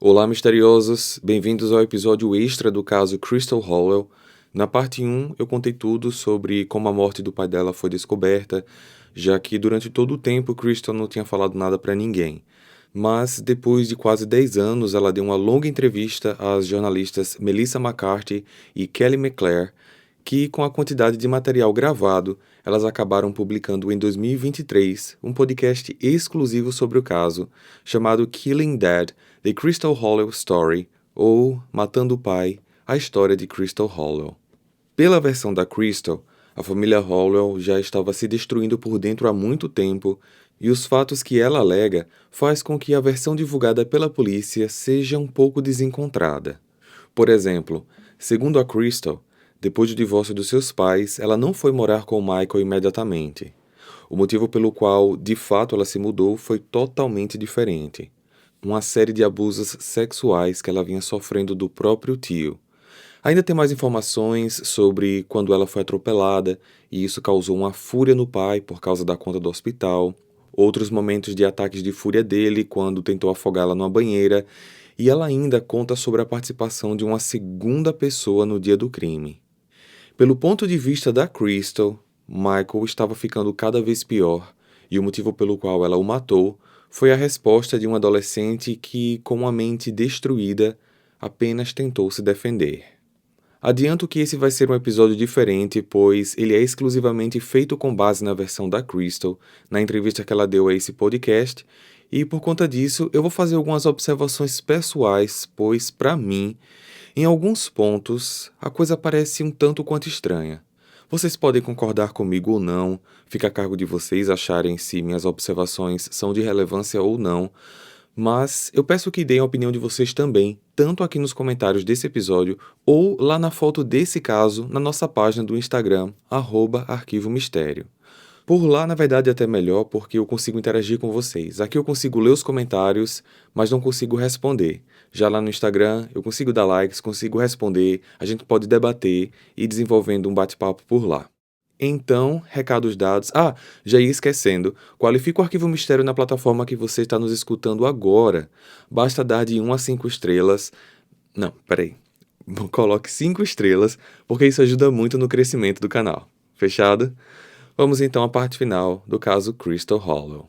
Olá, misteriosos! Bem-vindos ao episódio extra do caso Crystal Howell. Na parte 1, eu contei tudo sobre como a morte do pai dela foi descoberta, já que durante todo o tempo Crystal não tinha falado nada para ninguém. Mas, depois de quase 10 anos, ela deu uma longa entrevista às jornalistas Melissa McCarthy e Kelly McClure, que, com a quantidade de material gravado, elas acabaram publicando em 2023 um podcast exclusivo sobre o caso, chamado Killing Dad: The Crystal Howell Story, ou Matando o Pai, a história de Crystal Howell. Pela versão da Crystal, a família Howell já estava se destruindo por dentro há muito tempo, e os fatos que ela alega faz com que a versão divulgada pela polícia seja um pouco desencontrada. Por exemplo, segundo a Crystal, depois do divórcio dos seus pais, ela não foi morar com o Michael imediatamente. O motivo pelo qual, de fato, ela se mudou foi totalmente diferente. Uma série de abusos sexuais que ela vinha sofrendo do próprio tio. Ainda tem mais informações sobre quando ela foi atropelada, e isso causou uma fúria no pai por causa da conta do hospital. Outros momentos de ataques de fúria dele quando tentou afogá-la numa banheira. E ela ainda conta sobre a participação de uma segunda pessoa no dia do crime. Pelo ponto de vista da Crystal, Michael estava ficando cada vez pior, e o motivo pelo qual ela o matou foi a resposta de um adolescente que, com uma mente destruída, apenas tentou se defender. Adianto que esse vai ser um episódio diferente, pois ele é exclusivamente feito com base na versão da Crystal, na entrevista que ela deu a esse podcast, e por conta disso eu vou fazer algumas observações pessoais, pois, para mim, em alguns pontos, a coisa parece um tanto quanto estranha. Vocês podem concordar comigo ou não, fica a cargo de vocês acharem se minhas observações são de relevância ou não, mas eu peço que deem a opinião de vocês também, tanto aqui nos comentários desse episódio ou lá na foto desse caso na nossa página do Instagram, @Arquivo Mistério. Por lá, na verdade, é até melhor porque eu consigo interagir com vocês. Aqui eu consigo ler os comentários, mas não consigo responder. Já lá no Instagram, eu consigo dar likes, consigo responder, a gente pode debater e ir desenvolvendo um bate-papo por lá. Então, recados dados. Já ia esquecendo. Qualifica o Arquivo Mistério na plataforma que você está nos escutando agora. Basta dar de 1 a 5 estrelas. Não, peraí. Coloque 5 estrelas, porque isso ajuda muito no crescimento do canal. Fechado? Vamos então à parte final do caso Crystal Howell.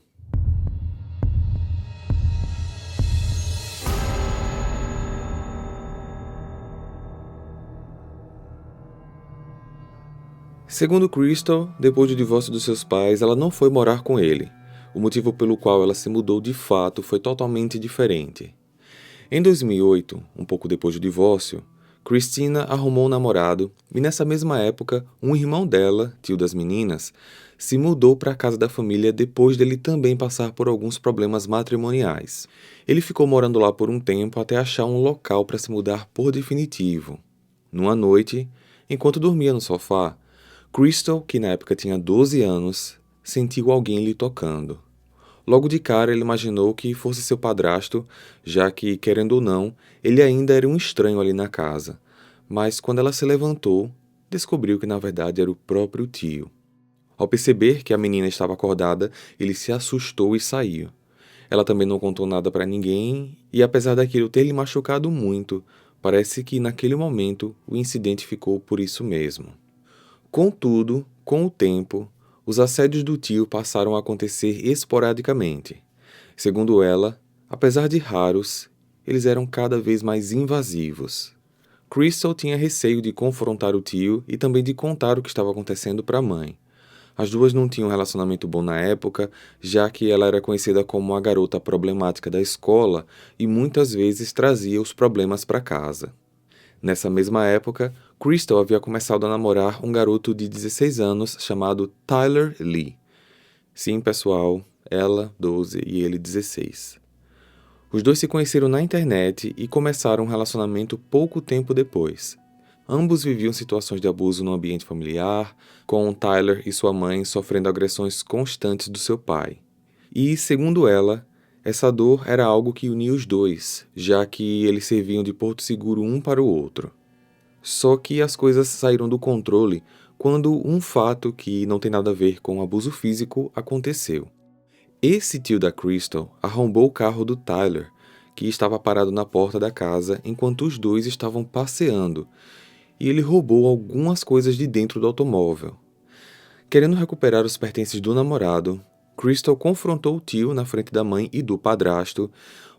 Segundo Crystal, depois do divórcio dos seus pais, ela não foi morar com ele. O motivo pelo qual ela se mudou de fato foi totalmente diferente. Em 2008, um pouco depois do divórcio, Christina arrumou um namorado e nessa mesma época, um irmão dela, tio das meninas, se mudou para a casa da família depois dele também passar por alguns problemas matrimoniais. Ele ficou morando lá por um tempo até achar um local para se mudar por definitivo. Numa noite, enquanto dormia no sofá, Crystal, que na época tinha 12 anos, sentiu alguém lhe tocando. Logo de cara ele imaginou que fosse seu padrasto, já que, querendo ou não, ele ainda era um estranho ali na casa. Mas quando ela se levantou, descobriu que na verdade era o próprio tio. Ao perceber que a menina estava acordada, ele se assustou e saiu. Ela também não contou nada para ninguém, e apesar daquilo ter lhe machucado muito, parece que naquele momento o incidente ficou por isso mesmo. Contudo, com o tempo, os assédios do tio passaram a acontecer esporadicamente. Segundo ela, apesar de raros, eles eram cada vez mais invasivos. Crystal tinha receio de confrontar o tio e também de contar o que estava acontecendo para a mãe. As duas não tinham um relacionamento bom na época, já que ela era conhecida como a garota problemática da escola e muitas vezes trazia os problemas para casa. Nessa mesma época, Crystal havia começado a namorar um garoto de 16 anos chamado Tyler Lee. Sim, pessoal, ela 12 e ele 16. Os dois se conheceram na internet e começaram um relacionamento pouco tempo depois. Ambos viviam situações de abuso no ambiente familiar, com Tyler e sua mãe sofrendo agressões constantes do seu pai. E, segundo ela, essa dor era algo que unia os dois, já que eles serviam de porto seguro um para o outro. Só que as coisas saíram do controle quando um fato que não tem nada a ver com abuso físico aconteceu. Esse tio da Crystal arrombou o carro do Tyler, que estava parado na porta da casa enquanto os dois estavam passeando, e ele roubou algumas coisas de dentro do automóvel. Querendo recuperar os pertences do namorado, Crystal confrontou o tio na frente da mãe e do padrasto,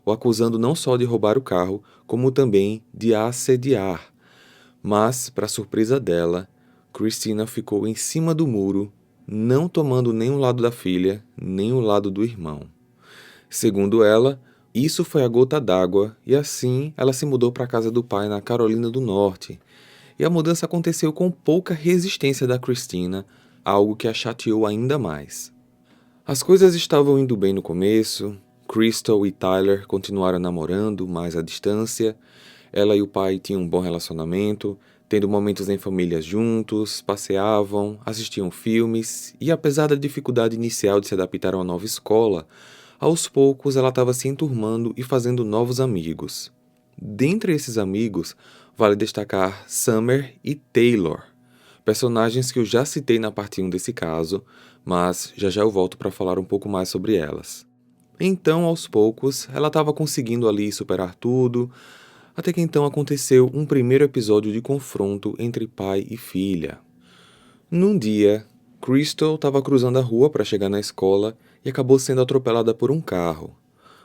o acusando não só de roubar o carro, como também de a assediar. Mas, para surpresa dela, Christina ficou em cima do muro, não tomando nem o lado da filha, nem o lado do irmão. Segundo ela, isso foi a gota d'água e assim ela se mudou para a casa do pai na Carolina do Norte. E a mudança aconteceu com pouca resistência da Christina, algo que a chateou ainda mais. As coisas estavam indo bem no começo, Crystal e Tyler continuaram namorando, mais à distância. Ela e o pai tinham um bom relacionamento, tendo momentos em família juntos, passeavam, assistiam filmes, e apesar da dificuldade inicial de se adaptar a uma nova escola, aos poucos ela estava se enturmando e fazendo novos amigos. Dentre esses amigos, vale destacar Summer e Taylor, personagens que eu já citei na parte 1 desse caso, mas já já eu volto para falar um pouco mais sobre elas. Então, aos poucos, ela estava conseguindo ali superar tudo, até que então aconteceu um primeiro episódio de confronto entre pai e filha. Num dia, Crystal estava cruzando a rua para chegar na escola e acabou sendo atropelada por um carro.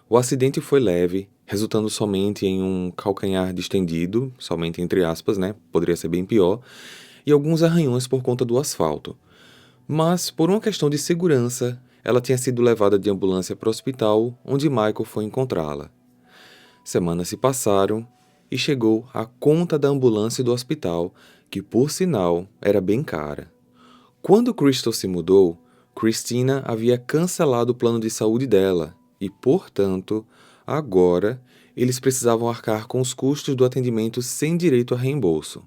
O acidente foi leve, resultando somente em um calcanhar distendido, somente entre aspas, né? Poderia ser bem pior, e alguns arranhões por conta do asfalto. Mas, por uma questão de segurança, ela tinha sido levada de ambulância para o hospital, onde Michael foi encontrá-la. Semanas se passaram e chegou a conta da ambulância do hospital, que por sinal era bem cara. Quando Crystal se mudou, Christina havia cancelado o plano de saúde dela e, portanto, agora eles precisavam arcar com os custos do atendimento sem direito a reembolso.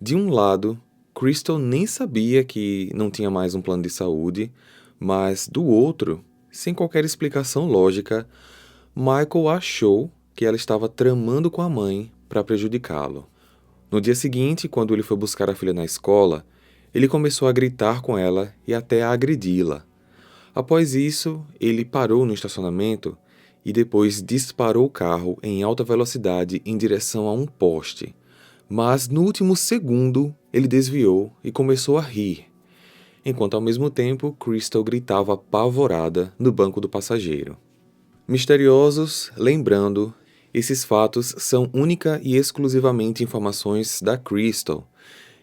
De um lado, Crystal nem sabia que não tinha mais um plano de saúde, mas do outro, sem qualquer explicação lógica, Michael achou que ela estava tramando com a mãe para prejudicá-lo. No dia seguinte, quando ele foi buscar a filha na escola, ele começou a gritar com ela e até a agredi-la. Após isso, ele parou no estacionamento e depois disparou o carro em alta velocidade em direção a um poste. Mas no último segundo, ele desviou e começou a rir, enquanto ao mesmo tempo Crystal gritava apavorada no banco do passageiro. Misteriosos, lembrando, esses fatos são única e exclusivamente informações da Crystal,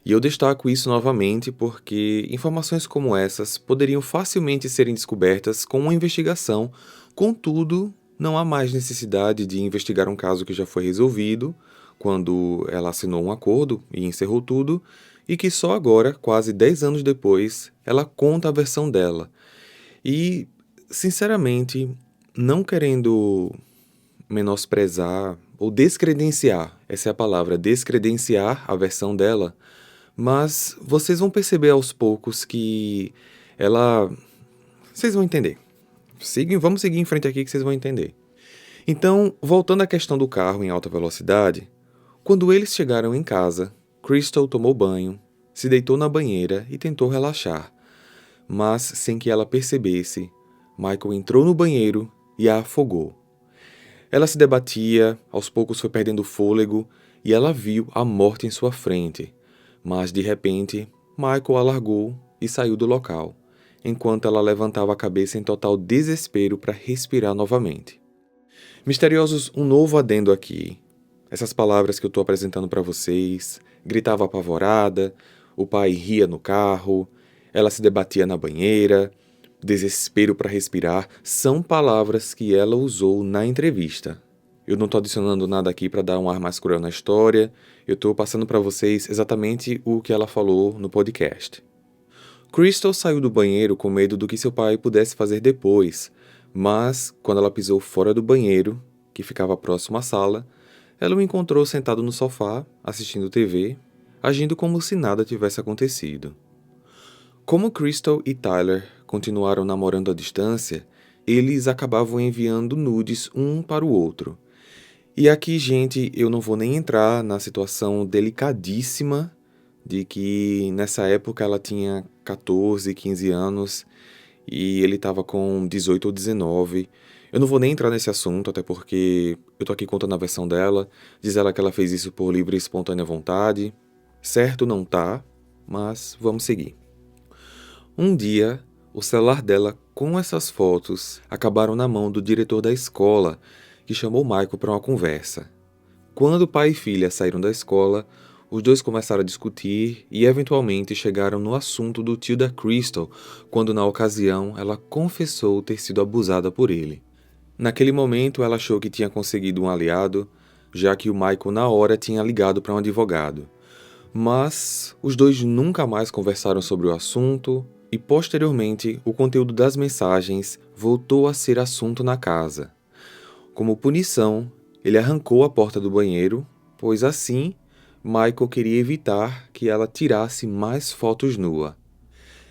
e eu destaco isso novamente porque informações como essas poderiam facilmente serem descobertas com uma investigação, contudo, não há mais necessidade de investigar um caso que já foi resolvido, quando ela assinou um acordo e encerrou tudo, e que só agora, quase 10 anos depois, ela conta a versão dela. E, sinceramente, não querendo menosprezar ou descredenciar, essa é a palavra, descredenciar a versão dela, mas vocês vão perceber aos poucos que ela... Vocês vão entender. Vamos seguir em frente aqui que vocês vão entender. Então, voltando à questão do carro em alta velocidade, quando eles chegaram em casa, Crystal tomou banho, se deitou na banheira e tentou relaxar. Mas, sem que ela percebesse, Michael entrou no banheiro e a afogou. Ela se debatia, aos poucos foi perdendo o fôlego e ela viu a morte em sua frente. Mas, de repente, Michael a largou e saiu do local, enquanto ela levantava a cabeça em total desespero para respirar novamente. Misteriosos, um novo adendo aqui. Essas palavras que eu estou apresentando para vocês, gritava apavorada, o pai ria no carro, ela se debatia na banheira, desespero para respirar, são palavras que ela usou na entrevista. Eu não estou adicionando nada aqui para dar um ar mais cruel na história, eu estou passando para vocês exatamente o que ela falou no podcast. Crystal saiu do banheiro com medo do que seu pai pudesse fazer depois, mas quando ela pisou fora do banheiro, que ficava próximo à sala, ela o encontrou sentado no sofá, assistindo TV, agindo como se nada tivesse acontecido. Como Crystal e Tyler continuaram namorando à distância, eles acabavam enviando nudes um para o outro. E aqui, gente, eu não vou nem entrar na situação delicadíssima de que nessa época ela tinha 14, 15 anos e ele estava com 18 ou 19. Eu não vou nem entrar nesse assunto, até porque eu tô aqui contando a versão dela. Diz ela que ela fez isso por livre e espontânea vontade. Certo não tá, mas vamos seguir. Um dia, o celular dela com essas fotos acabaram na mão do diretor da escola, que chamou Michael para uma conversa. Quando pai e filha saíram da escola, os dois começaram a discutir e eventualmente chegaram no assunto do tio da Crystal, quando na ocasião ela confessou ter sido abusada por ele. Naquele momento ela achou que tinha conseguido um aliado, já que o Michael na hora tinha ligado para um advogado. Mas os dois nunca mais conversaram sobre o assunto e posteriormente o conteúdo das mensagens voltou a ser assunto na casa. Como punição, ele arrancou a porta do banheiro, pois assim Michael queria evitar que ela tirasse mais fotos nua.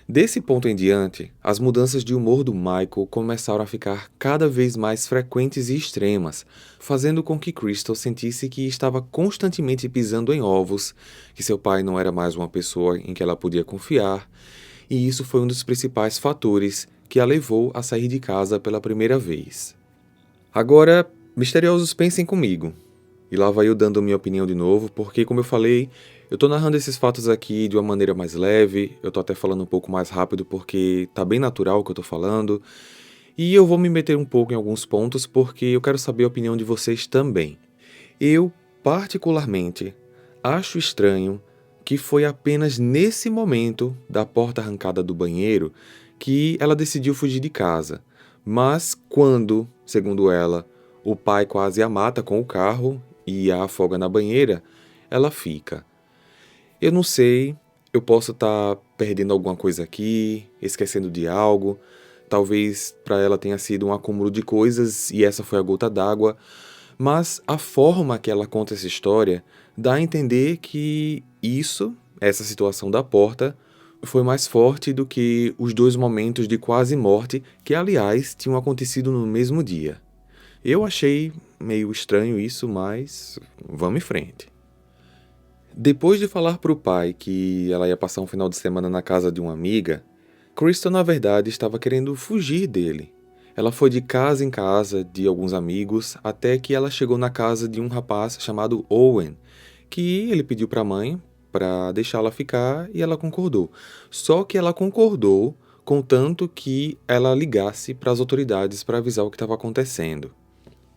Desse ponto em diante, as mudanças de humor do Michael começaram a ficar cada vez mais frequentes e extremas, fazendo com que Crystal sentisse que estava constantemente pisando em ovos, que seu pai não era mais uma pessoa em que ela podia confiar, e isso foi um dos principais fatores que a levou a sair de casa pela primeira vez. Agora, misteriosos, pensem comigo. E lá vai eu dando minha opinião de novo, porque, como eu falei, eu tô narrando esses fatos aqui de uma maneira mais leve, eu tô até falando um pouco mais rápido porque tá bem natural o que eu tô falando, e eu vou me meter um pouco em alguns pontos porque eu quero saber a opinião de vocês também. Eu, particularmente, acho estranho que foi apenas nesse momento da porta arrancada do banheiro que ela decidiu fugir de casa. Mas quando, segundo ela, o pai quase a mata com o carro e a afoga na banheira, ela fica. Eu não sei, eu posso estar perdendo alguma coisa aqui, esquecendo de algo. Talvez para ela tenha sido um acúmulo de coisas e essa foi a gota d'água. Mas a forma que ela conta essa história dá a entender que essa situação da porta, foi mais forte do que os dois momentos de quase morte que, aliás, tinham acontecido no mesmo dia. Eu achei meio estranho isso, mas vamos em frente. Depois de falar para o pai que ela ia passar um final de semana na casa de uma amiga, Crystal na verdade estava querendo fugir dele. Ela foi de casa em casa de alguns amigos até que ela chegou na casa de um rapaz chamado Owen, que ele pediu para a mãe para deixá-la ficar e ela concordou. Só que ela concordou contanto que ela ligasse para as autoridades para avisar o que estava acontecendo.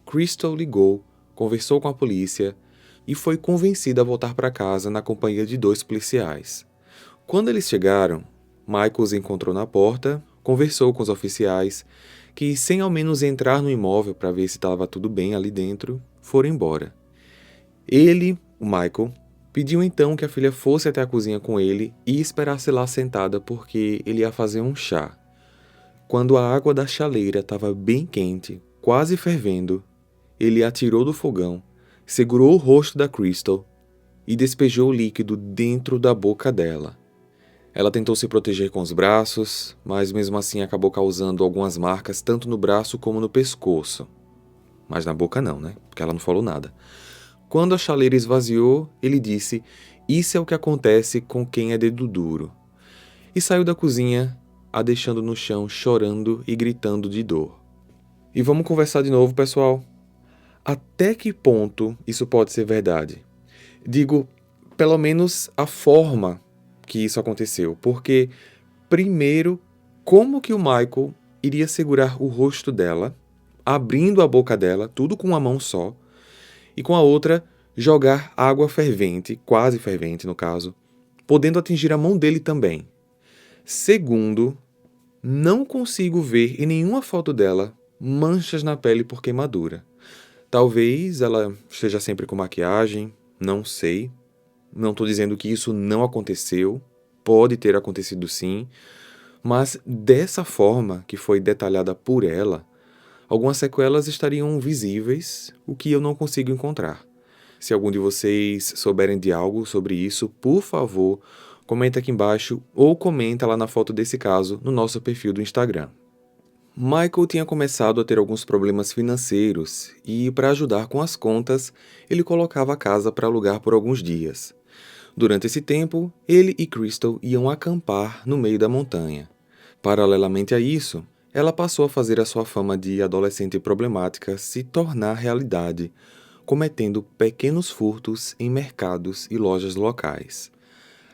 Crystal ligou, conversou com a polícia e foi convencida a voltar para casa na companhia de 2 policiais. Quando eles chegaram, Michael os encontrou na porta, conversou com os oficiais, que sem ao menos entrar no imóvel para ver se estava tudo bem ali dentro, foram embora. Ele, o Michael, pediu então que a filha fosse até a cozinha com ele e esperasse lá sentada porque ele ia fazer um chá. Quando a água da chaleira estava bem quente, quase fervendo, ele a tirou do fogão, segurou o rosto da Crystal e despejou o líquido dentro da boca dela. Ela tentou se proteger com os braços, mas mesmo assim acabou causando algumas marcas tanto no braço como no pescoço. Mas na boca não, né? Porque ela não falou nada. Quando a chaleira esvaziou, ele disse: "Isso é o que acontece com quem é dedo duro." E saiu da cozinha, a deixando no chão chorando e gritando de dor. E vamos conversar de novo, pessoal. Até que ponto isso pode ser verdade? Digo, pelo menos a forma que isso aconteceu, porque, primeiro, como que o Michael iria segurar o rosto dela, abrindo a boca dela, tudo com uma mão só, e com a outra jogar água fervente, quase fervente no caso, podendo atingir a mão dele também. Segundo, não consigo ver em nenhuma foto dela manchas na pele por queimadura. Talvez ela esteja sempre com maquiagem, não sei. Não estou dizendo que isso não aconteceu, pode ter acontecido sim, mas dessa forma que foi detalhada por ela, algumas sequelas estariam visíveis, o que eu não consigo encontrar. Se algum de vocês souberem de algo sobre isso, por favor, comenta aqui embaixo ou comenta lá na foto desse caso no nosso perfil do Instagram. Michael tinha começado a ter alguns problemas financeiros e, para ajudar com as contas, ele colocava a casa para alugar por alguns dias. Durante esse tempo, ele e Crystal iam acampar no meio da montanha. Paralelamente a isso, ela passou a fazer a sua fama de adolescente problemática se tornar realidade, cometendo pequenos furtos em mercados e lojas locais.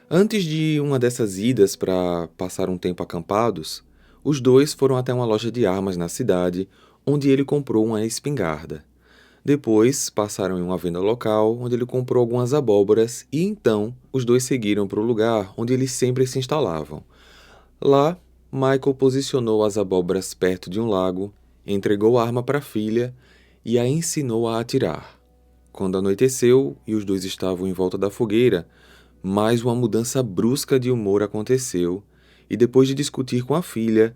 Antes de uma dessas idas para passar um tempo acampados, os dois foram até uma loja de armas na cidade, onde ele comprou uma espingarda. Depois, passaram em uma venda local, onde ele comprou algumas abóboras, e então os dois seguiram para o lugar onde eles sempre se instalavam. Lá, Michael posicionou as abóboras perto de um lago, entregou a arma para a filha e a ensinou a atirar. Quando anoiteceu e os dois estavam em volta da fogueira, mais uma mudança brusca de humor aconteceu, e depois de discutir com a filha,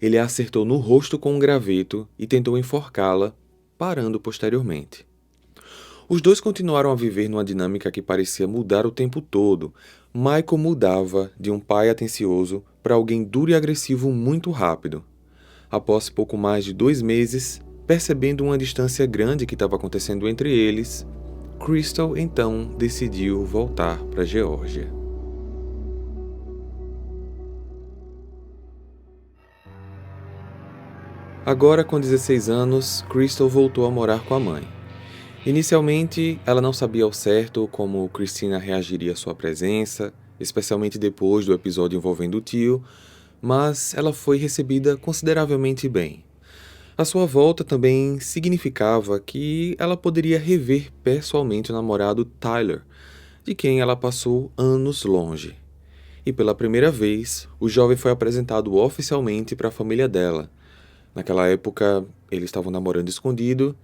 ele a acertou no rosto com um graveto e tentou enforcá-la, parando posteriormente. Os dois continuaram a viver numa dinâmica que parecia mudar o tempo todo. Michael mudava de um pai atencioso para alguém duro e agressivo muito rápido. Após pouco mais de 2 meses, percebendo uma distância grande que estava acontecendo entre eles, Crystal então decidiu voltar para a Geórgia. Agora, com 16 anos, Crystal voltou a morar com a mãe. Inicialmente, ela não sabia ao certo como Christina reagiria à sua presença, especialmente depois do episódio envolvendo o tio, mas ela foi recebida consideravelmente bem. A sua volta também significava que ela poderia rever pessoalmente o namorado Tyler, de quem ela passou anos longe. E pela primeira vez, o jovem foi apresentado oficialmente para a família dela. Naquela época, eles estavam namorando escondido.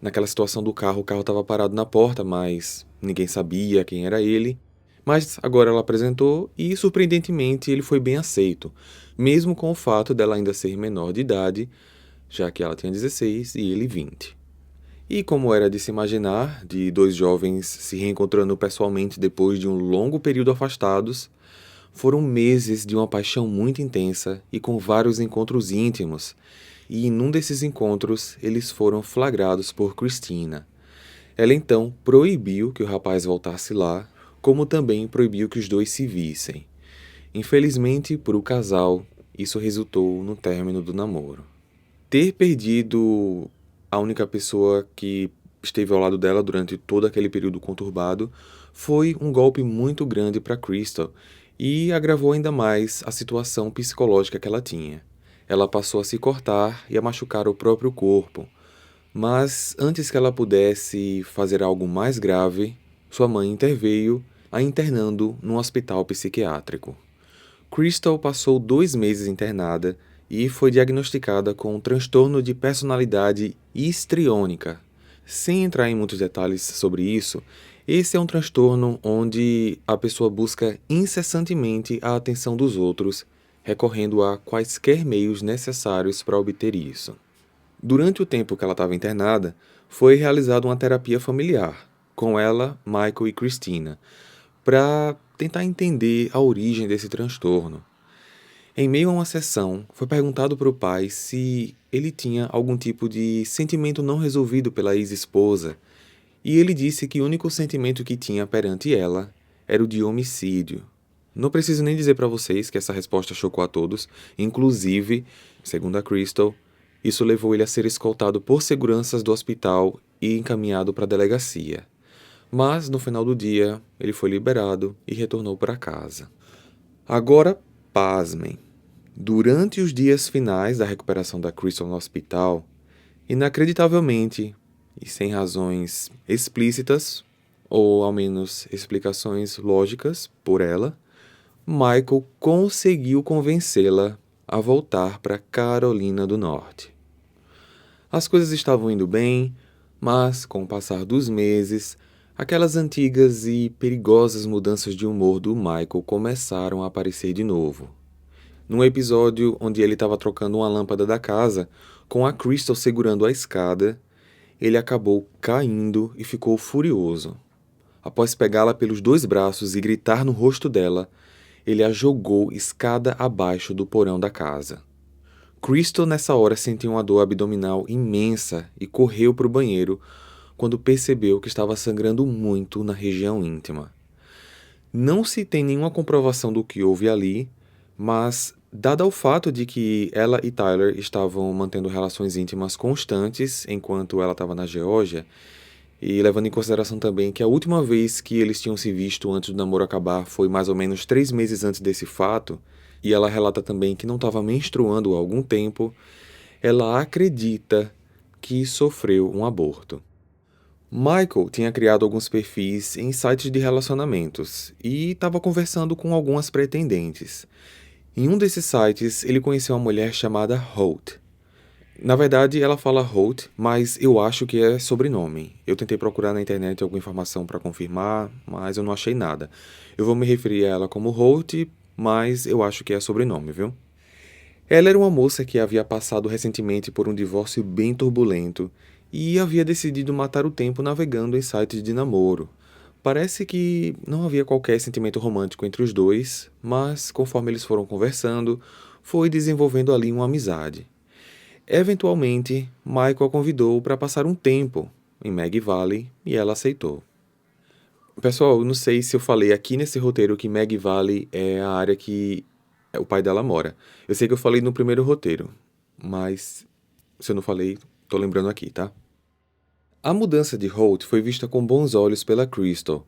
Naquela situação do carro, o carro estava parado na porta, mas ninguém sabia quem era ele. Mas agora ela apresentou e, surpreendentemente, ele foi bem aceito, mesmo com o fato dela ainda ser menor de idade, já que ela tinha 16 e ele 20. E como era de se imaginar, de dois jovens se reencontrando pessoalmente depois de um longo período afastados, foram meses de uma paixão muito intensa e com vários encontros íntimos, e em um desses encontros eles foram flagrados por Christina. Ela então proibiu que o rapaz voltasse lá, como também proibiu que os dois se vissem. Infelizmente, para o casal, isso resultou no término do namoro. Ter perdido a única pessoa que esteve ao lado dela durante todo aquele período conturbado foi um golpe muito grande para Crystal e agravou ainda mais a situação psicológica que ela tinha. Ela passou a se cortar e a machucar o próprio corpo, mas antes que ela pudesse fazer algo mais grave, sua mãe interveio, a internando num hospital psiquiátrico. Crystal passou 2 meses internada e foi diagnosticada com um transtorno de personalidade histriônica. Sem entrar em muitos detalhes sobre isso, esse é um transtorno onde a pessoa busca incessantemente a atenção dos outros, recorrendo a quaisquer meios necessários para obter isso. Durante o tempo que ela estava internada, foi realizada uma terapia familiar, com ela, Michael e Christina, para tentar entender a origem desse transtorno. Em meio a uma sessão, foi perguntado para o pai se ele tinha algum tipo de sentimento não resolvido pela ex-esposa, e ele disse que o único sentimento que tinha perante ela era o de homicídio. Não preciso nem dizer para vocês que essa resposta chocou a todos, inclusive, segundo a Crystal, isso levou ele a ser escoltado por seguranças do hospital e encaminhado para a delegacia. Mas, no final do dia, ele foi liberado e retornou para casa. Agora, pasmem. Durante os dias finais da recuperação da Crystal no hospital, inacreditavelmente, e sem razões explícitas, ou ao menos explicações lógicas por ela, Michael conseguiu convencê-la a voltar para Carolina do Norte. As coisas estavam indo bem, mas, com o passar dos meses, aquelas antigas e perigosas mudanças de humor do Michael começaram a aparecer de novo. Num episódio onde ele estava trocando uma lâmpada da casa, com a Crystal segurando a escada, ele acabou caindo e ficou furioso. Após pegá-la pelos 2 braços e gritar no rosto dela, ele a jogou escada abaixo do porão da casa. Crystal nessa hora sentiu uma dor abdominal imensa e correu para o banheiro quando percebeu que estava sangrando muito na região íntima. Não se tem nenhuma comprovação do que houve ali, mas Dado o fato de que ela e Tyler estavam mantendo relações íntimas constantes enquanto ela estava na Geórgia, e levando em consideração também que a última vez que eles tinham se visto antes do namoro acabar foi mais ou menos 3 meses antes desse fato, e ela relata também que não estava menstruando há algum tempo, ela acredita que sofreu um aborto. Michael tinha criado alguns perfis em sites de relacionamentos e estava conversando com algumas pretendentes. Em um desses sites, ele conheceu uma mulher chamada Holt. Na verdade, ela fala Holt, mas eu acho que é sobrenome. Eu tentei procurar na internet alguma informação para confirmar, mas eu não achei nada. Eu vou me referir a ela como Holt, mas eu acho que é sobrenome, viu? Ela era uma moça que havia passado recentemente por um divórcio bem turbulento e havia decidido matar o tempo navegando em sites de namoro. Parece que não havia qualquer sentimento romântico entre os dois, mas conforme eles foram conversando, foi desenvolvendo ali uma amizade. Eventualmente, Michael a convidou para passar um tempo em Maggie Valley e ela aceitou. Pessoal, eu não sei se eu falei aqui nesse roteiro que Maggie Valley é a área que o pai dela mora. Eu sei que eu falei no primeiro roteiro, mas se eu não falei, tô lembrando aqui, tá? A mudança de Holt foi vista com bons olhos pela Crystal,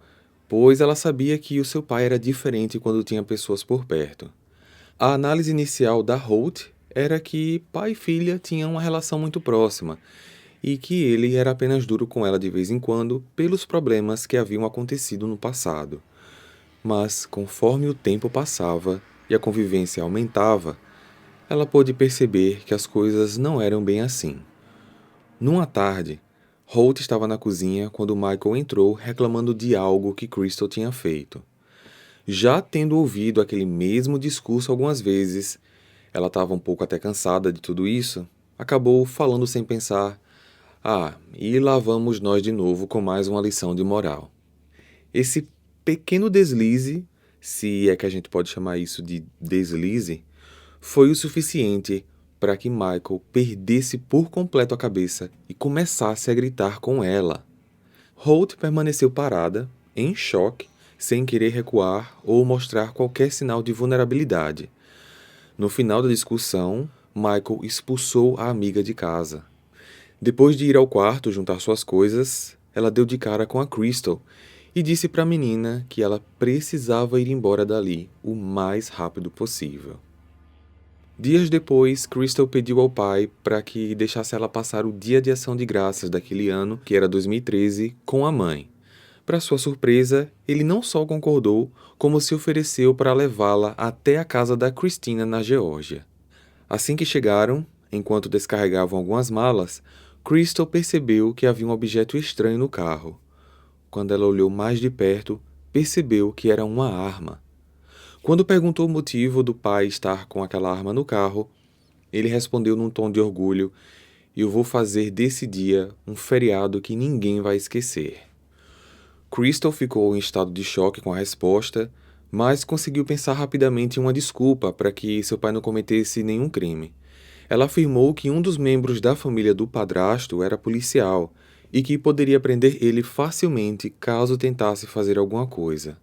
pois ela sabia que o seu pai era diferente quando tinha pessoas por perto. A análise inicial da Holt era que pai e filha tinham uma relação muito próxima e que ele era apenas duro com ela de vez em quando pelos problemas que haviam acontecido no passado. Mas, conforme o tempo passava e a convivência aumentava, ela pôde perceber que as coisas não eram bem assim. Numa tarde, Holt estava na cozinha quando Michael entrou reclamando de algo que Crystal tinha feito. Já tendo ouvido aquele mesmo discurso algumas vezes, ela estava um pouco até cansada de tudo isso, acabou falando sem pensar: "Ah, e lá vamos nós de novo com mais uma lição de moral." Esse pequeno deslize, se é que a gente pode chamar isso de deslize, foi o suficiente para que Michael perdesse por completo a cabeça e começasse a gritar com ela. Holt permaneceu parada, em choque, sem querer recuar ou mostrar qualquer sinal de vulnerabilidade. No final da discussão, Michael expulsou a amiga de casa. Depois de ir ao quarto juntar suas coisas, ela deu de cara com a Crystal e disse para a menina que ela precisava ir embora dali o mais rápido possível. Dias depois, Crystal pediu ao pai para que deixasse ela passar o Dia de Ação de Graças daquele ano, que era 2013, com a mãe. Para sua surpresa, ele não só concordou, como se ofereceu para levá-la até a casa da Christina na Geórgia. Assim que chegaram, enquanto descarregavam algumas malas, Crystal percebeu que havia um objeto estranho no carro. Quando ela olhou mais de perto, percebeu que era uma arma. Quando perguntou o motivo do pai estar com aquela arma no carro, ele respondeu num tom de orgulho: "Eu vou fazer desse dia um feriado que ninguém vai esquecer." Crystal ficou em estado de choque com a resposta, mas conseguiu pensar rapidamente em uma desculpa para que seu pai não cometesse nenhum crime. Ela afirmou que um dos membros da família do padrasto era policial e que poderia prender ele facilmente caso tentasse fazer alguma coisa.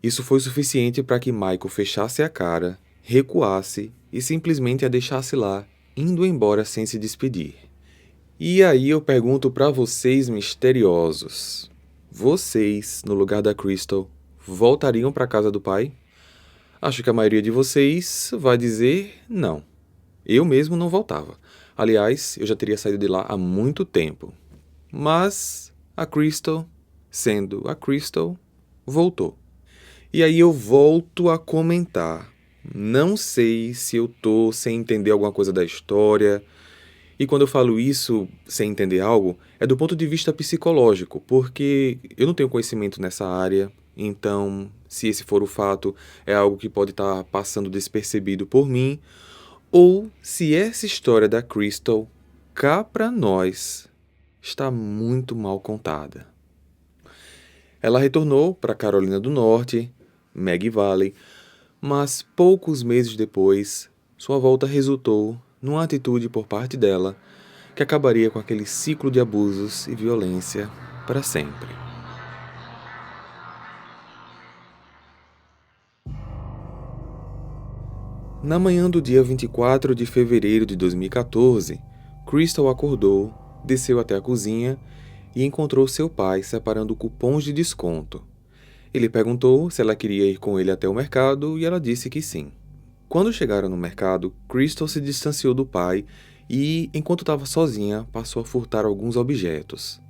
Isso foi suficiente para que Michael fechasse a cara, recuasse e simplesmente a deixasse lá, indo embora sem se despedir. E aí eu pergunto para vocês misteriosos: vocês, no lugar da Crystal, voltariam para a casa do pai? Acho que a maioria de vocês vai dizer não. Eu mesmo não voltava. Aliás, eu já teria saído de lá há muito tempo. Mas a Crystal, sendo a Crystal, voltou. E aí eu volto a comentar. Não sei se eu tô sem entender alguma coisa da história. E quando eu falo isso, sem entender algo, é do ponto de vista psicológico, porque eu não tenho conhecimento nessa área. Então, se esse for o fato, é algo que pode estar passando despercebido por mim, ou se essa história da Crystal, cá pra nós, está muito mal contada. Ela retornou para Carolina do Norte, Maggie Valley, mas poucos meses depois, sua volta resultou numa atitude por parte dela que acabaria com aquele ciclo de abusos e violência para sempre. Na manhã do dia 24 de fevereiro de 2014, Crystal acordou, desceu até a cozinha e encontrou seu pai separando cupons de desconto. Ele perguntou se ela queria ir com ele até o mercado e ela disse que sim. Quando chegaram no mercado, Crystal se distanciou do pai e, enquanto estava sozinha, passou a furtar alguns objetos.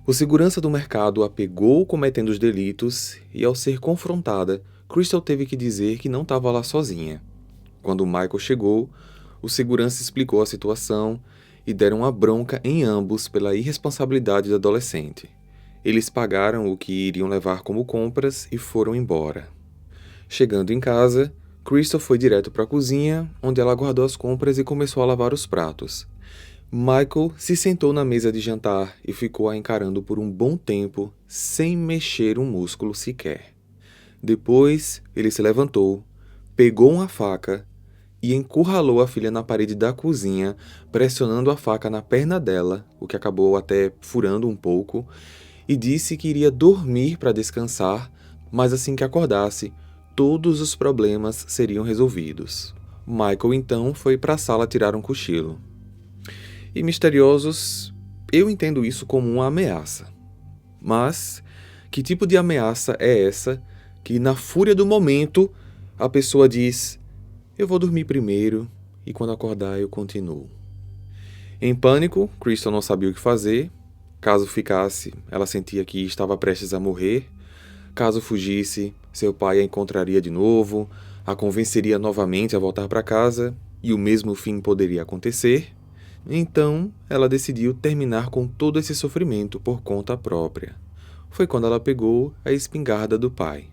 O segurança do mercado a pegou cometendo os delitos e, ao ser confrontada, Crystal teve que dizer que não estava lá sozinha. Quando Michael chegou, o segurança explicou a situação e deram uma bronca em ambos pela irresponsabilidade da adolescente. Eles pagaram o que iriam levar como compras e foram embora. Chegando em casa, Crystal foi direto para a cozinha, onde ela guardou as compras e começou a lavar os pratos. Michael se sentou na mesa de jantar e ficou a encarando por um bom tempo, sem mexer um músculo sequer. Depois, ele se levantou, pegou uma faca e encurralou a filha na parede da cozinha, pressionando a faca na perna dela, o que acabou até furando um pouco, e disse que iria dormir para descansar, mas assim que acordasse, todos os problemas seriam resolvidos. Michael então foi para a sala tirar um cochilo. E misteriosos, eu entendo isso como uma ameaça. Mas que tipo de ameaça é essa que na fúria do momento a pessoa diz: eu vou dormir primeiro e quando acordar eu continuo? Em pânico, Crystal não sabia o que fazer. Caso ficasse, ela sentia que estava prestes a morrer. Caso fugisse, seu pai a encontraria de novo, a convenceria novamente a voltar para casa e o mesmo fim poderia acontecer. Então, ela decidiu terminar com todo esse sofrimento por conta própria. Foi quando ela pegou a espingarda do pai.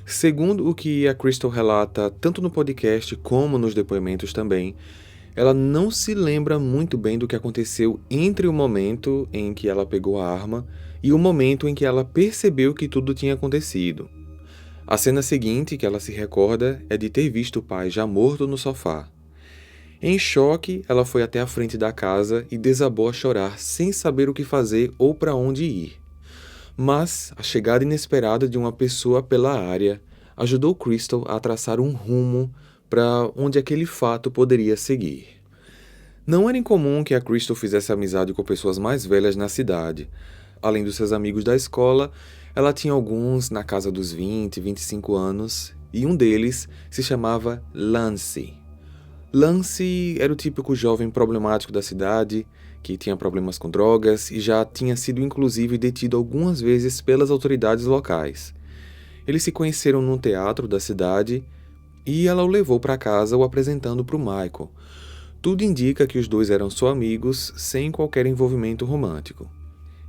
Segundo o que a Crystal relata tanto no podcast como nos depoimentos também, ela não se lembra muito bem do que aconteceu entre o momento em que ela pegou a arma e o momento em que ela percebeu que tudo tinha acontecido. A cena seguinte que ela se recorda é de ter visto o pai já morto no sofá. Em choque, ela foi até a frente da casa e desabou a chorar sem saber o que fazer ou para onde ir. Mas a chegada inesperada de uma pessoa pela área ajudou Crystal a traçar um rumo para onde aquele fato poderia seguir. Não era incomum que a Crystal fizesse amizade com pessoas mais velhas na cidade. Além dos seus amigos da escola, ela tinha alguns na casa dos 20, 25 anos, e um deles se chamava Lance. Lance era o típico jovem problemático da cidade, que tinha problemas com drogas e já tinha sido inclusive detido algumas vezes pelas autoridades locais. Eles se conheceram num teatro da cidade e ela o levou para casa o apresentando para o Michael. Tudo indica que os dois eram só amigos, sem qualquer envolvimento romântico.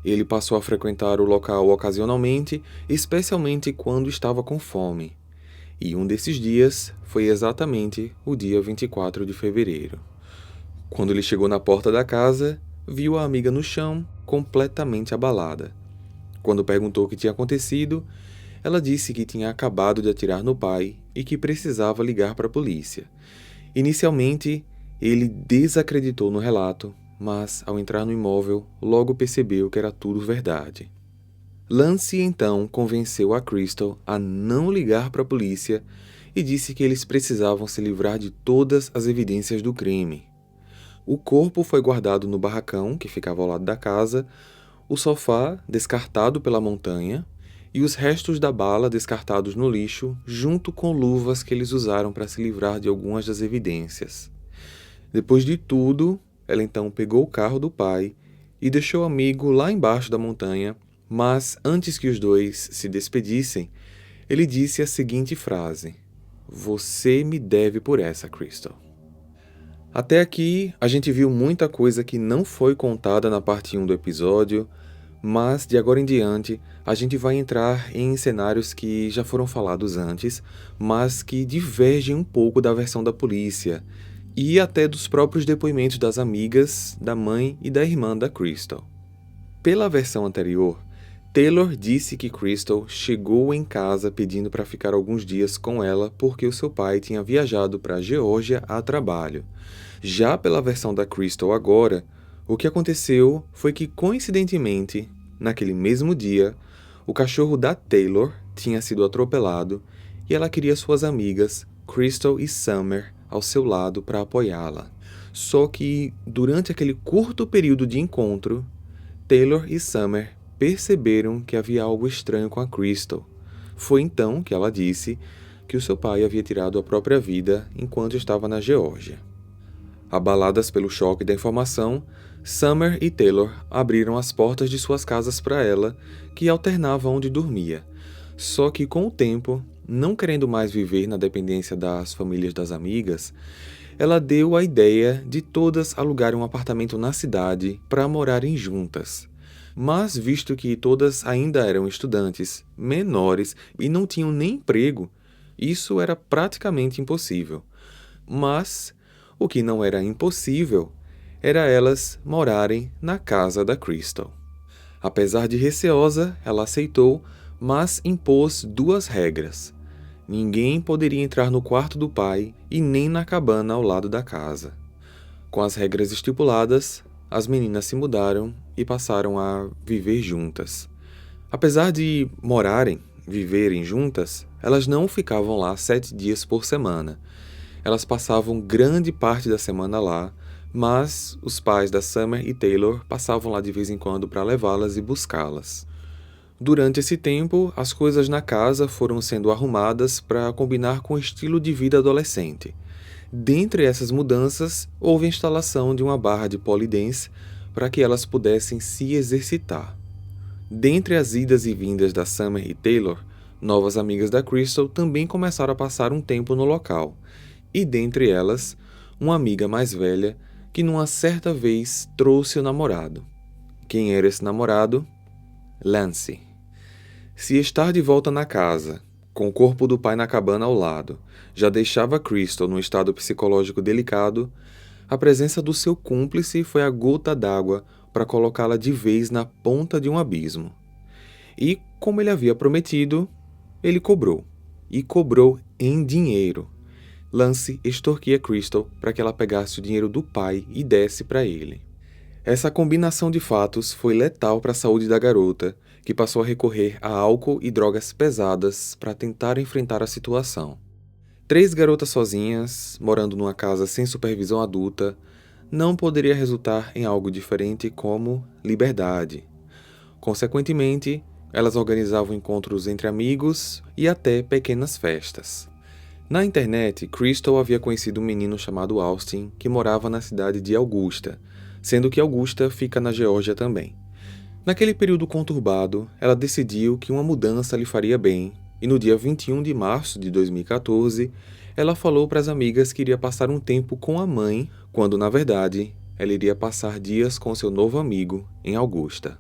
Ele passou a frequentar o local ocasionalmente, especialmente quando estava com fome. E um desses dias foi exatamente o dia 24 de fevereiro. Quando ele chegou na porta da casa, viu a amiga no chão, completamente abalada. Quando perguntou o que tinha acontecido, ela disse que tinha acabado de atirar no pai e que precisava ligar para a polícia. Inicialmente, ele desacreditou no relato, mas ao entrar no imóvel, logo percebeu que era tudo verdade. Lance então convenceu a Crystal a não ligar para a polícia e disse que eles precisavam se livrar de todas as evidências do crime. O corpo foi guardado no barracão que ficava ao lado da casa, o sofá descartado pela montanha e os restos da bala descartados no lixo, junto com luvas que eles usaram para se livrar de algumas das evidências. Depois de tudo, ela então pegou o carro do pai e deixou o amigo lá embaixo da montanha, mas antes que os dois se despedissem, ele disse a seguinte frase: "Você me deve por essa, Crystal." Até aqui, a gente viu muita coisa que não foi contada na parte 1 do episódio, mas de agora em diante a gente vai entrar em cenários que já foram falados antes, mas que divergem um pouco da versão da polícia e até dos próprios depoimentos das amigas, da mãe e da irmã da Crystal. Pela versão anterior, Taylor disse que Crystal chegou em casa pedindo para ficar alguns dias com ela porque o seu pai tinha viajado para a Geórgia a trabalho. Já pela versão da Crystal agora, o que aconteceu foi que, coincidentemente, naquele mesmo dia, o cachorro da Taylor tinha sido atropelado e ela queria suas amigas, Crystal e Summer ao seu lado para apoiá-la. Só que, durante aquele curto período de encontro, Taylor e Summer perceberam que havia algo estranho com a Crystal. Foi então que ela disse que o seu pai havia tirado a própria vida enquanto estava na Geórgia. Abaladas pelo choque da informação, Summer e Taylor abriram as portas de suas casas para ela, que alternava onde dormia. Só que com o tempo, não querendo mais viver na dependência das famílias das amigas, ela deu a ideia de todas alugarem um apartamento na cidade para morarem juntas. Mas visto que todas ainda eram estudantes, menores e não tinham nem emprego, isso era praticamente impossível. Mas o que não era impossível era elas morarem na casa da Crystal. Apesar de receosa, ela aceitou, mas impôs 2 regras. Ninguém poderia entrar no quarto do pai e nem na cabana ao lado da casa. Com as regras estipuladas, as meninas se mudaram e passaram a viver juntas. Apesar de viverem juntas, elas não ficavam lá 7 dias por semana. Elas passavam grande parte da semana lá, mas os pais da Summer e Taylor passavam lá de vez em quando para levá-las e buscá-las. Durante esse tempo, as coisas na casa foram sendo arrumadas para combinar com o estilo de vida adolescente. Dentre essas mudanças, houve a instalação de uma barra de pole dance para que elas pudessem se exercitar. Dentre as idas e vindas da Summer e Taylor, novas amigas da Crystal também começaram a passar um tempo no local, e dentre elas, uma amiga mais velha que numa certa vez trouxe o namorado. Quem era esse namorado? Lance. Se estar de volta na casa, com o corpo do pai na cabana ao lado, já deixava Crystal num estado psicológico delicado, a presença do seu cúmplice foi a gota d'água para colocá-la de vez na ponta de um abismo. E, como ele havia prometido, ele cobrou. E cobrou em dinheiro. Lance extorquia Crystal para que ela pegasse o dinheiro do pai e desse para ele. Essa combinação de fatos foi letal para a saúde da garota, que passou a recorrer a álcool e drogas pesadas para tentar enfrentar a situação. 3 garotas sozinhas, morando numa casa sem supervisão adulta, não poderia resultar em algo diferente como liberdade. Consequentemente, elas organizavam encontros entre amigos e até pequenas festas. Na internet, Crystal havia conhecido um menino chamado Austin, que morava na cidade de Augusta, sendo que Augusta fica na Geórgia também. Naquele período conturbado, ela decidiu que uma mudança lhe faria bem, e no dia 21 de março de 2014, ela falou para as amigas que iria passar um tempo com a mãe, quando na verdade, ela iria passar dias com seu novo amigo em Augusta.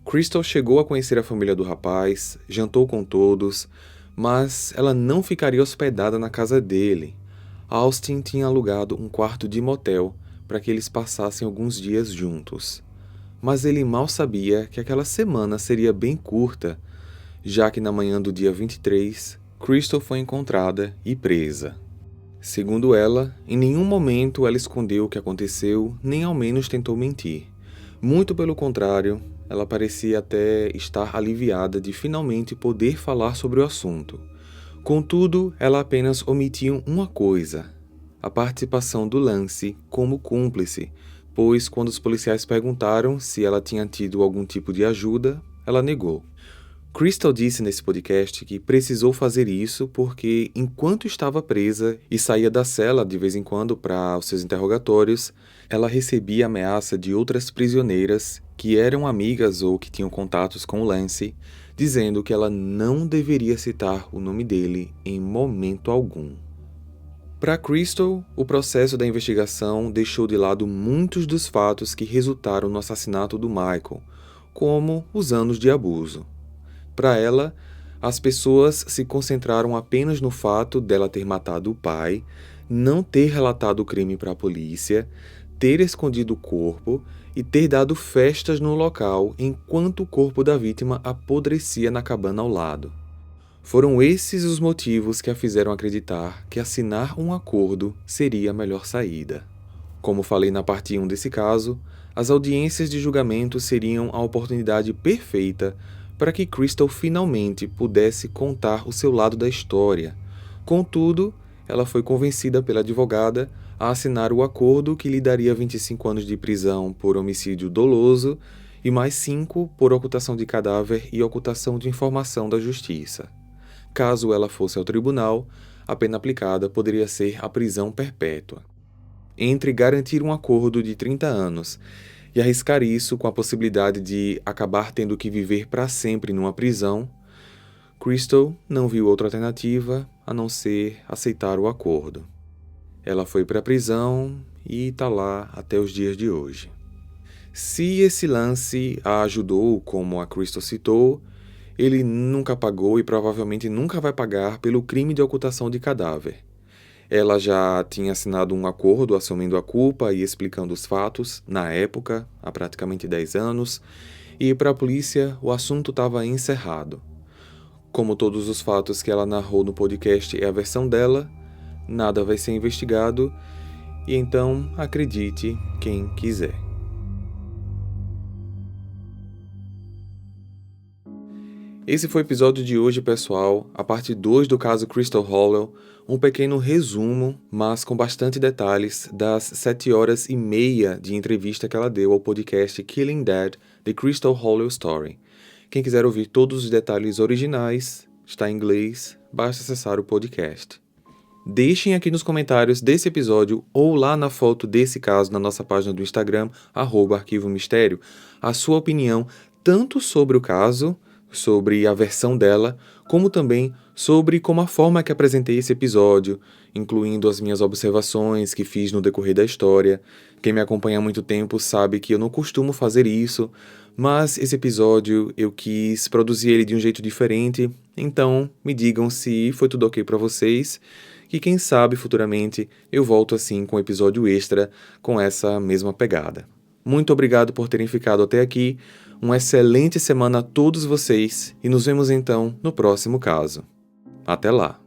Crystal chegou a conhecer a família do rapaz, jantou com todos, mas ela não ficaria hospedada na casa dele. Austin tinha alugado um quarto de motel para que eles passassem alguns dias juntos. Mas ele mal sabia que aquela semana seria bem curta, já que na manhã do dia 23, Crystal foi encontrada e presa. Segundo ela, em nenhum momento ela escondeu o que aconteceu, nem ao menos tentou mentir. Muito pelo contrário, ela parecia até estar aliviada de finalmente poder falar sobre o assunto. Contudo, ela apenas omitiu uma coisa: a participação do Lance como cúmplice, pois quando os policiais perguntaram se ela tinha tido algum tipo de ajuda, ela negou. Crystal disse nesse podcast que precisou fazer isso porque, enquanto estava presa e saía da cela de vez em quando para os seus interrogatórios, ela recebia ameaça de outras prisioneiras que eram amigas ou que tinham contatos com o Lance, dizendo que ela não deveria citar o nome dele em momento algum. Para Crystal, o processo da investigação deixou de lado muitos dos fatos que resultaram no assassinato do Michael, como os anos de abuso. Para ela, as pessoas se concentraram apenas no fato dela ter matado o pai, não ter relatado o crime para a polícia, ter escondido o corpo e ter dado festas no local enquanto o corpo da vítima apodrecia na cabana ao lado. Foram esses os motivos que a fizeram acreditar que assinar um acordo seria a melhor saída. Como falei na parte 1 desse caso, as audiências de julgamento seriam a oportunidade perfeita para que Crystal finalmente pudesse contar o seu lado da história. Contudo, ela foi convencida pela advogada a assinar o acordo que lhe daria 25 anos de prisão por homicídio doloso e mais 5 por ocultação de cadáver e ocultação de informação da justiça. Caso ela fosse ao tribunal, a pena aplicada poderia ser a prisão perpétua. Entre garantir um acordo de 30 anos e arriscar isso com a possibilidade de acabar tendo que viver para sempre numa prisão, Crystal não viu outra alternativa a não ser aceitar o acordo. Ela foi para a prisão e está lá até os dias de hoje. Se esse lance a ajudou, como a Crystal citou, ele nunca pagou e provavelmente nunca vai pagar pelo crime de ocultação de cadáver. Ela já tinha assinado um acordo assumindo a culpa e explicando os fatos, na época, há praticamente 10 anos, e para a polícia o assunto estava encerrado. Como todos os fatos que ela narrou no podcast é a versão dela, nada vai ser investigado, e então acredite quem quiser. Esse foi o episódio de hoje, pessoal, a parte 2 do caso Crystal Hollow, um pequeno resumo, mas com bastante detalhes, das 7h30 de entrevista que ela deu ao podcast Killing Dead, The Crystal Hollow Story. Quem quiser ouvir todos os detalhes originais, está em inglês, basta acessar o podcast. Deixem aqui nos comentários desse episódio ou lá na foto desse caso na nossa página do Instagram, @arquivomistério, a sua opinião tanto sobre o caso, sobre a versão dela, como também sobre como a forma que apresentei esse episódio, incluindo as minhas observações que fiz no decorrer da história. Quem me acompanha há muito tempo sabe que eu não costumo fazer isso, mas esse episódio eu quis produzir ele de um jeito diferente, então me digam se foi tudo ok para vocês, que quem sabe futuramente eu volto assim com um episódio extra com essa mesma pegada. Muito obrigado por terem ficado até aqui, uma excelente semana a todos vocês e nos vemos então no próximo caso. Até lá!